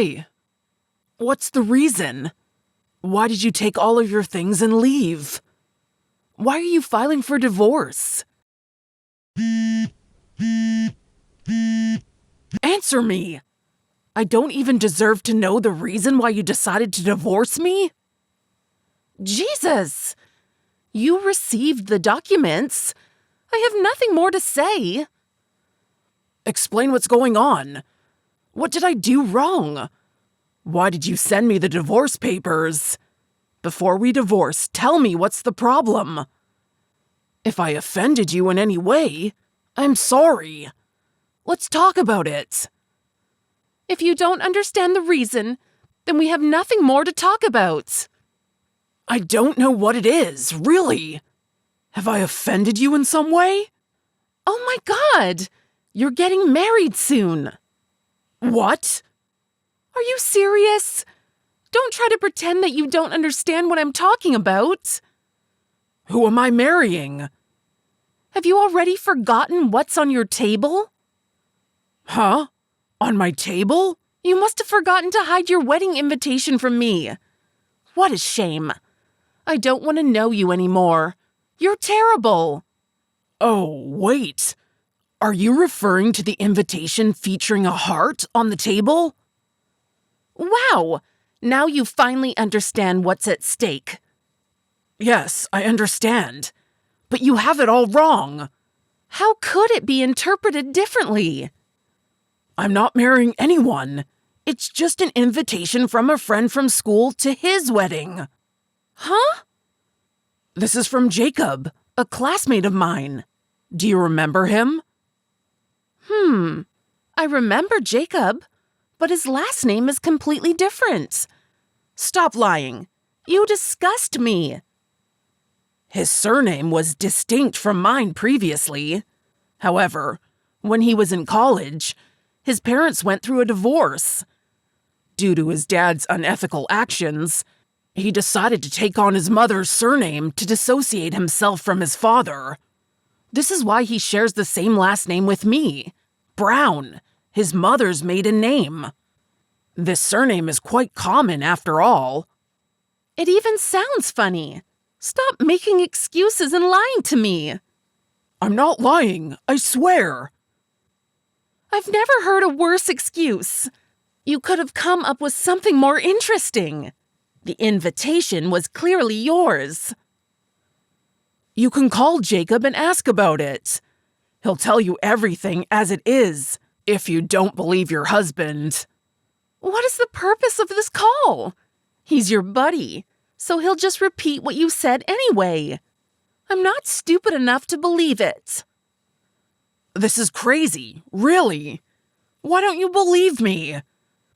Hey, what's the reason? Why did you take all of your things and leave? Why are you filing for divorce? Answer me! I don't even deserve to know the reason why you decided to divorce me? Jesus! You received the documents. I have nothing more to say. Explain what's going on. What did I do wrong? Why did you send me the divorce papers? Before we divorce, tell me what's the problem. If I offended you in any way, I'm sorry. Let's talk about it. If you don't understand the reason, then we have nothing more to talk about. I don't know what it is, really. Have I offended you in some way? Oh my God! You're getting married soon. What? Are you serious? Don't try to pretend that you don't understand what I'm talking about. Who am I marrying? Have you already forgotten what's on your table? Huh? On my table? You must have forgotten to hide your wedding invitation from me. What a shame. I don't want to know you anymore. You're terrible. Oh, wait. Are you referring to the invitation featuring a heart on the table? Wow! Now you finally understand what's at stake. Yes, I understand. But you have it all wrong. How could it be interpreted differently? I'm not marrying anyone. It's just an invitation from a friend from school to his wedding. Huh? This is from Jacob, a classmate of mine. Do you remember him? I remember Jacob, but his last name is completely different. Stop lying. You disgust me. His surname was distinct from mine previously. However, when he was in college, his parents went through a divorce. Due to his dad's unethical actions, he decided to take on his mother's surname to dissociate himself from his father. This is why he shares the same last name with me, Brown, his mother's maiden name. This surname is quite common after all. It even sounds funny. Stop making excuses and lying to me. I'm not lying, I swear. I've never heard a worse excuse. You could have come up with something more interesting. The invitation was clearly yours. You can call Jacob and ask about it. He'll tell you everything as it is, if you don't believe your husband. What is the purpose of this call? He's your buddy, so he'll just repeat what you said anyway. I'm not stupid enough to believe it. This is crazy, really. Why don't you believe me?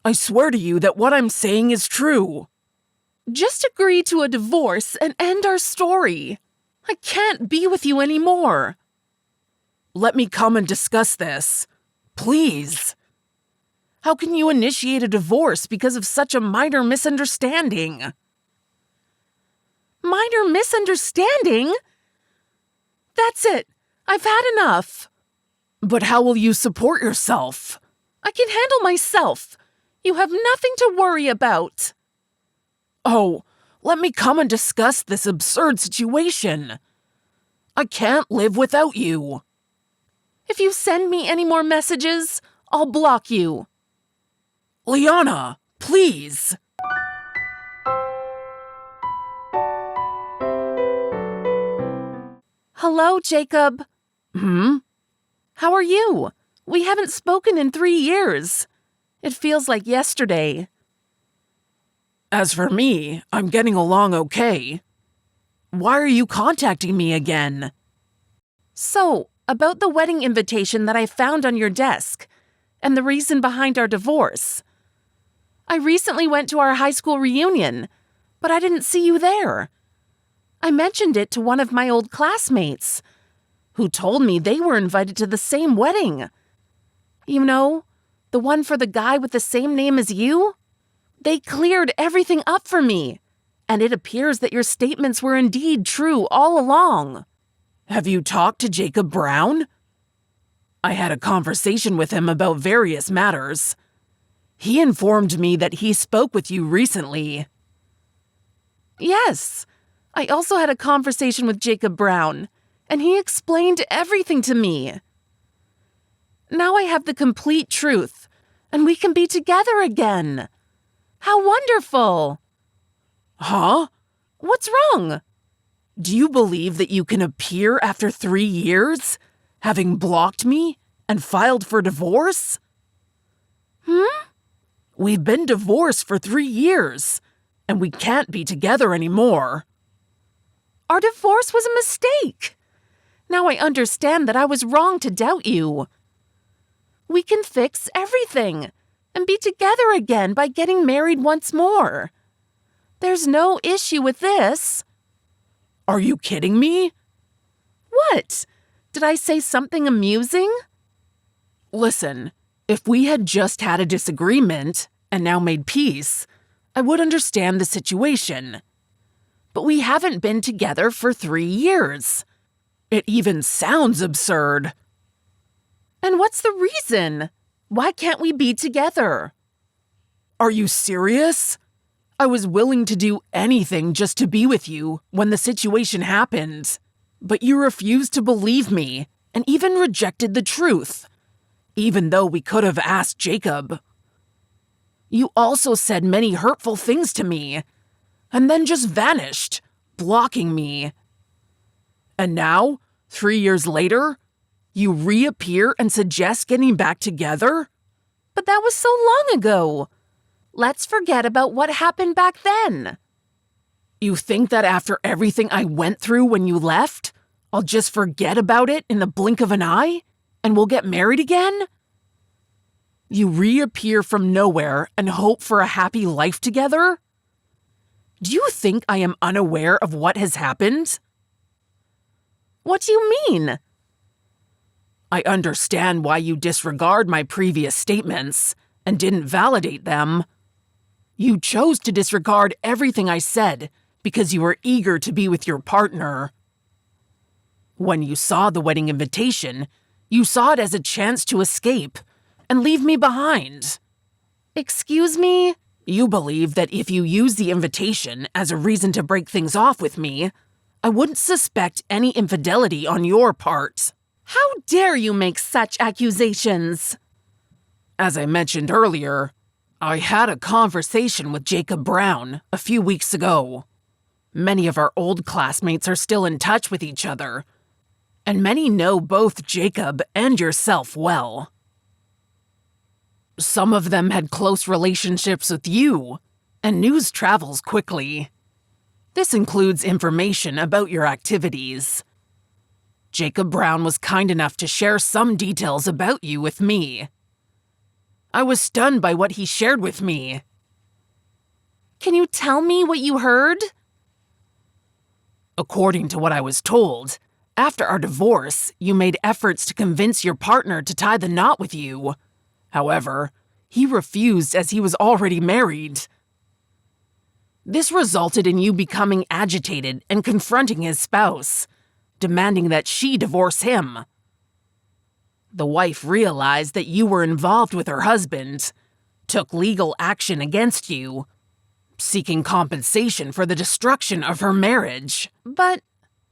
I swear to you that what I'm saying is true. Just agree to a divorce and end our story. I can't be with you anymore. Let me come and discuss this. Please. How can you initiate a divorce because of such a minor misunderstanding? Minor misunderstanding? That's it. I've had enough. But how will you support yourself? I can handle myself. You have nothing to worry about. Oh, let me come and discuss this absurd situation. I can't live without you. If you send me any more messages, I'll block you. Liana, please. Hello, Jacob. How are you? We haven't spoken in 3 years. It feels like yesterday. As for me, I'm getting along okay. Why are you contacting me again? So, about the wedding invitation that I found on your desk, and the reason behind our divorce. I recently went to our high school reunion, but I didn't see you there. I mentioned it to one of my old classmates, who told me they were invited to the same wedding. You know, the one for the guy with the same name as you? They cleared everything up for me, and it appears that your statements were indeed true all along. Have you talked to Jacob Brown? I had a conversation with him about various matters. He informed me that he spoke with you recently. Yes, I also had a conversation with Jacob Brown, and he explained everything to me. Now I have the complete truth, and we can be together again. How wonderful! Huh? What's wrong? Do you believe that you can appear after 3 years, having blocked me and filed for divorce? We've been divorced for 3 years, and we can't be together anymore. Our divorce was a mistake. Now I understand that I was wrong to doubt you. We can fix everything and be together again by getting married once more. There's no issue with this. Are you kidding me? What? Did I say something amusing? Listen, if we had just had a disagreement and now made peace, I would understand the situation. But we haven't been together for 3 years. It even sounds absurd. And what's the reason? Why can't we be together? Are you serious? I was willing to do anything just to be with you when the situation happened. But you refused to believe me and even rejected the truth, even though we could have asked Jacob. You also said many hurtful things to me, and then just vanished, blocking me. And now, 3 years later, you reappear and suggest getting back together? But that was so long ago. Let's forget about what happened back then. You think that after everything I went through when you left, I'll just forget about it in the blink of an eye, and we'll get married again? You reappear from nowhere and hope for a happy life together? Do you think I am unaware of what has happened? What do you mean? I understand why you disregard my previous statements and didn't validate them. You chose to disregard everything I said because you were eager to be with your partner. When you saw the wedding invitation, you saw it as a chance to escape and leave me behind. Excuse me? You believe that if you use the invitation as a reason to break things off with me, I wouldn't suspect any infidelity on your part. How dare you make such accusations? As I mentioned earlier, I had a conversation with Jacob Brown a few weeks ago. Many of our old classmates are still in touch with each other, and many know both Jacob and yourself well. Some of them had close relationships with you, and news travels quickly. This includes information about your activities. Jacob Brown was kind enough to share some details about you with me. I was stunned by what he shared with me. Can you tell me what you heard? According to what I was told, after our divorce, you made efforts to convince your partner to tie the knot with you. However, he refused as he was already married. This resulted in you becoming agitated and confronting his spouse, demanding that she divorce him. The wife realized that you were involved with her husband, took legal action against you, seeking compensation for the destruction of her marriage. But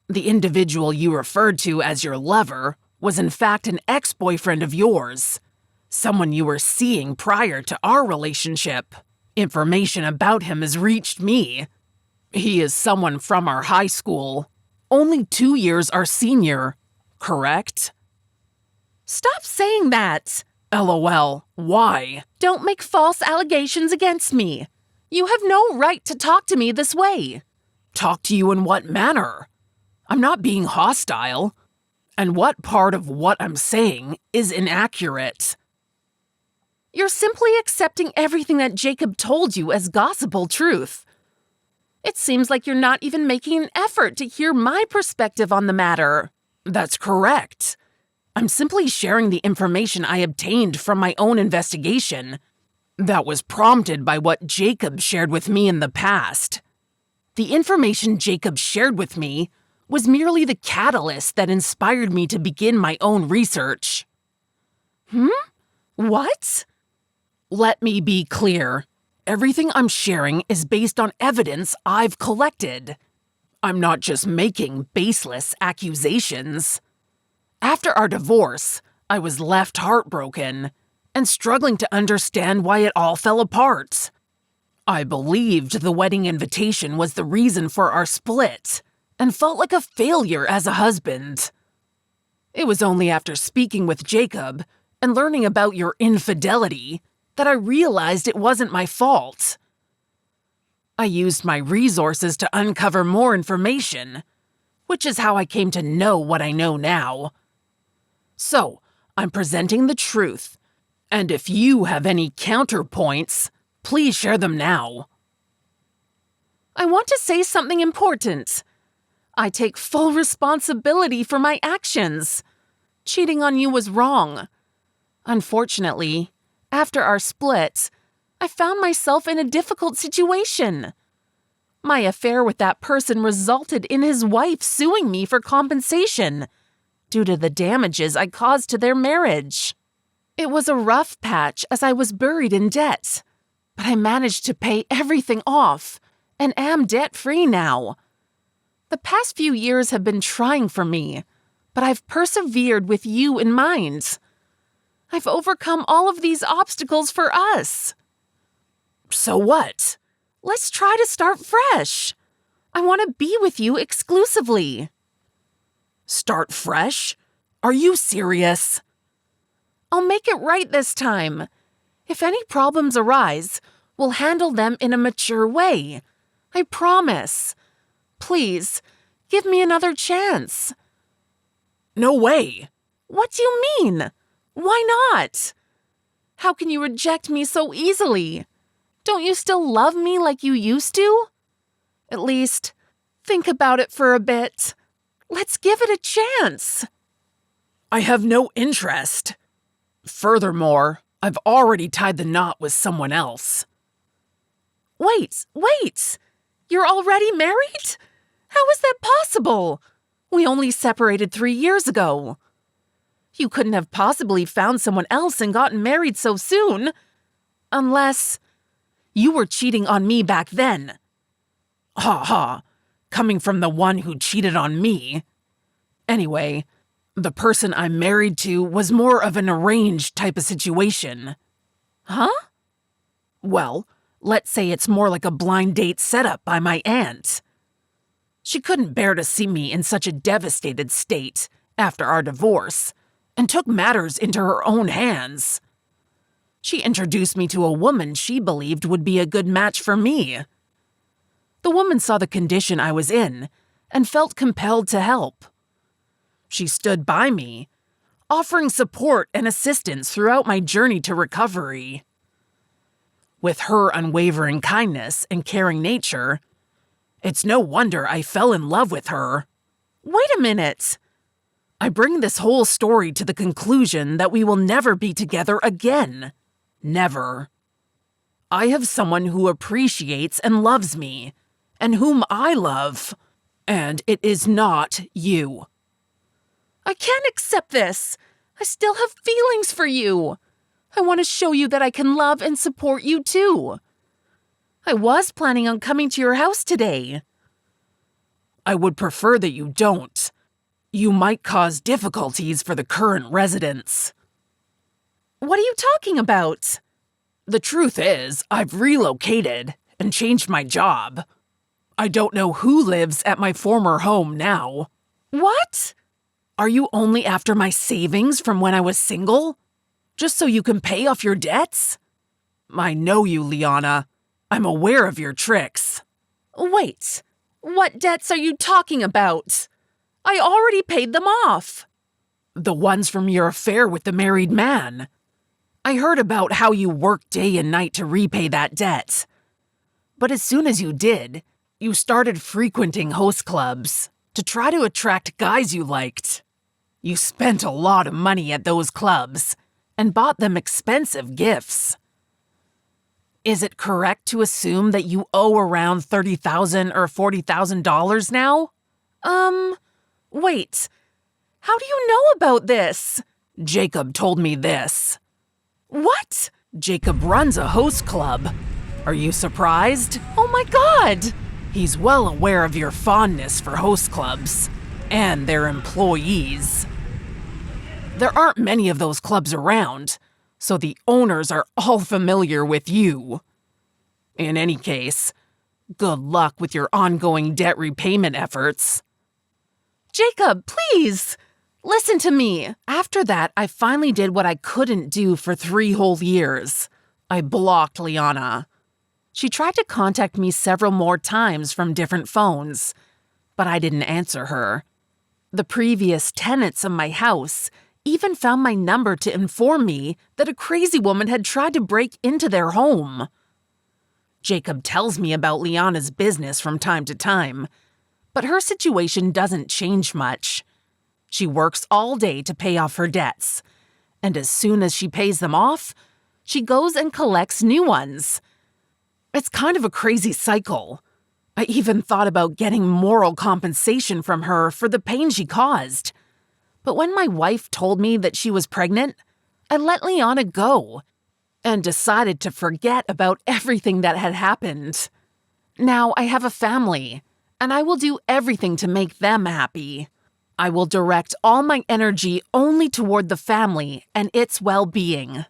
the individual you referred to as your lover was in fact an ex-boyfriend of yours, someone you were seeing prior to our relationship. Information about him has reached me. He is someone from our high school, only 2 years our senior, correct? Stop saying that. LOL, why? Don't make false allegations against me. You have no right to talk to me this way. Talk to you in what manner? I'm not being hostile. And what part of what I'm saying is inaccurate? You're simply accepting everything that Jacob told you as gospel truth. It seems like you're not even making an effort to hear my perspective on the matter. That's correct. I'm simply sharing the information I obtained from my own investigation. That was prompted by what Jacob shared with me in the past. The information Jacob shared with me was merely the catalyst that inspired me to begin my own research. What? Let me be clear. Everything I'm sharing is based on evidence I've collected. I'm not just making baseless accusations. After our divorce, I was left heartbroken and struggling to understand why it all fell apart. I believed the wedding invitation was the reason for our split and felt like a failure as a husband. It was only after speaking with Jacob and learning about your infidelity that I realized it wasn't my fault. I used my resources to uncover more information, which is how I came to know what I know now. So, I'm presenting the truth, and if you have any counterpoints, please share them now. I want to say something important. I take full responsibility for my actions. Cheating on you was wrong. Unfortunately, after our split, I found myself in a difficult situation. My affair with that person resulted in his wife suing me for compensation due to the damages I caused to their marriage. It was a rough patch as I was buried in debt, but I managed to pay everything off and am debt-free now. The past few years have been trying for me, but I've persevered with you in mind. I've overcome all of these obstacles for us. So what? Let's try to start fresh. I want to be with you exclusively. Start fresh? Are you serious? I'll make it right this time. If any problems arise, we'll handle them in a mature way. I promise. Please, give me another chance. No way. What do you mean? Why not? How can you reject me so easily? Don't you still love me like you used to? At least, think about it for a bit. Let's give it a chance. I have no interest. Furthermore, I've already tied the knot with someone else. Wait! You're already married? How is that possible? We only separated 3 years ago. You couldn't have possibly found someone else and gotten married so soon. Unless you were cheating on me back then. Ha ha, coming from the one who cheated on me. Anyway, the person I'm married to was more of an arranged type of situation. Huh? Well, let's say it's more like a blind date setup by my aunt. She couldn't bear to see me in such a devastated state after our divorce and took matters into her own hands. She introduced me to a woman she believed would be a good match for me. The woman saw the condition I was in and felt compelled to help. She stood by me, offering support and assistance throughout my journey to recovery. With her unwavering kindness and caring nature, it's no wonder I fell in love with her. Wait a minute. I bring this whole story to the conclusion that we will never be together again. Never. I have someone who appreciates and loves me, and whom I love, and it is not you. I can't accept this. I still have feelings for you. I want to show you that I can love and support you too. I was planning on coming to your house today. I would prefer that you don't. You might cause difficulties for the current residents. What are you talking about? The truth is, I've relocated and changed my job. I don't know who lives at my former home now. What? Are you only after my savings from when I was single? Just so you can pay off your debts? I know you, Liana. I'm aware of your tricks. Wait, what debts are you talking about? I already paid them off. The ones from your affair with the married man. I heard about how you worked day and night to repay that debt. But as soon as you did, you started frequenting host clubs to try to attract guys you liked. You spent a lot of money at those clubs and bought them expensive gifts. Is it correct to assume that you owe around $30,000 or $40,000 now? Wait. How do you know about this? Jacob told me this. What? Jacob runs a host club. Are you surprised? Oh my God! He's well aware of your fondness for host clubs and their employees. There aren't many of those clubs around, so the owners are all familiar with you. In any case, good luck with your ongoing debt repayment efforts. Jacob, please! Listen to me. After that, I finally did what I couldn't do for 3 whole years. I blocked Liana. She tried to contact me several more times from different phones, but I didn't answer her. The previous tenants of my house even found my number to inform me that a crazy woman had tried to break into their home. Jacob tells me about Liana's business from time to time, but her situation doesn't change much. She works all day to pay off her debts, and as soon as she pays them off, she goes and collects new ones. It's kind of a crazy cycle. I even thought about getting moral compensation from her for the pain she caused. But when my wife told me that she was pregnant, I let Liana go and decided to forget about everything that had happened. Now I have a family, and I will do everything to make them happy. I will direct all my energy only toward the family and its well-being.